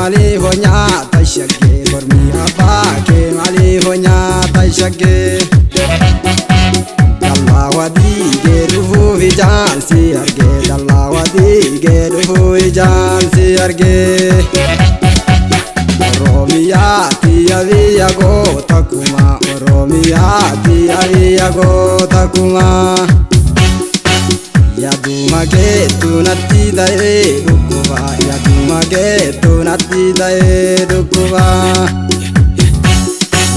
mali honya tashake kormi abba ke mali honya tashake dalla wadi geru vijan si arge dalla wadi geru vijan si arge oromiyaa tiya go takuma oromiyaa tiya go takuma yaduma ke tunatti dae dukuba yaduma ke tunatti dae dukuba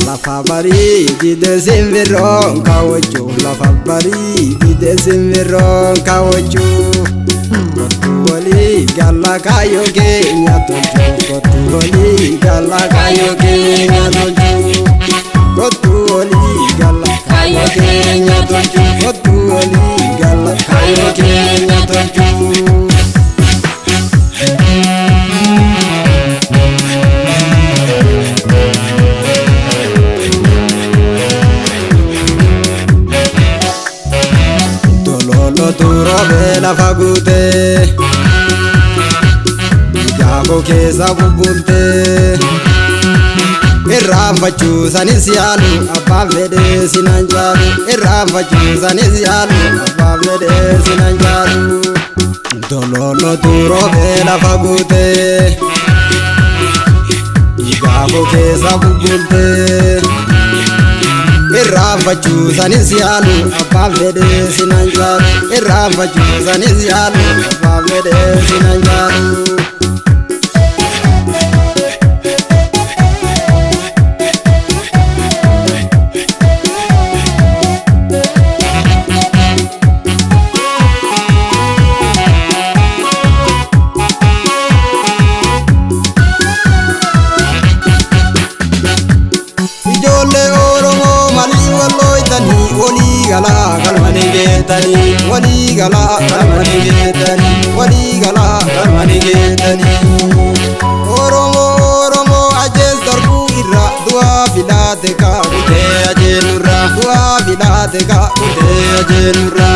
lafa bari gide simviron kawochu lafa bari gide simviron kawochu kotu wali galla kayo ke nyatochu kotu wali galla kayo ke nyatochu kotu wali galla kayo ke nyatochu kotu wali galla kayo ke nyatochu Turobe la fagute Jago ke sabubulte Irrafachu sanisialu abavede sinanjalu Irrafachu sanisialu abavede sinanjalu Dololo turobe la fagute Jago ke sabubulte Irrafachu sanisialu abavede sinanjalu Irrafachu sanisialu abavede sinanjalu Waligala kalmanigetani waligala kalmanigetani waligala kalmanigetani oromo ajes darbu irra dua bilate ka ute ajenura dua bilate ka ute ajenura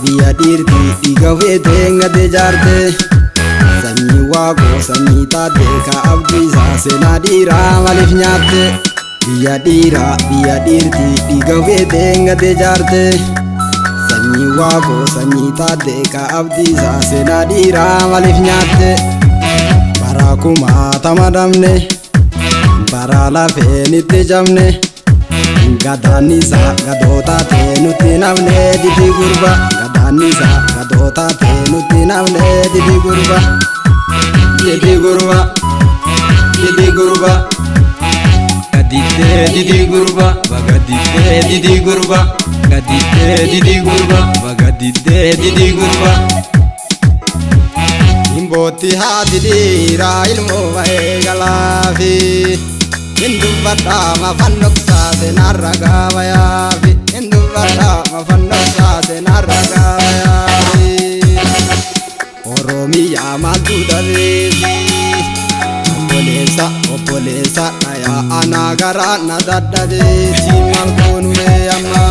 Biya dirti digawe denga de jarte sanyi wago sanyi tade ka abdi sa senadira malif nyate biya dirti digawe denga de jarte sanyi wago sanyi tade ka abdi sa senadira malif nyate barakuma tamadamne barala fenite jamne Gadanisa gadota tenuti namne didi gurba Gadanisa gadota tenuti namne didi gurba Didi gurba Didi gurba Gadite didi gurba Bagadite didi gurba Gadite didi gurba Bagadite didi gurba Imboti hadidi ra ilmu wae galafi Hindu batama fannoksa senarraga vayavi Hindu batama fannoksa senarraga vayavi Oromiyaa maltu daveevi Obbolesa naya anagara na daddaveeti Malkoonu amma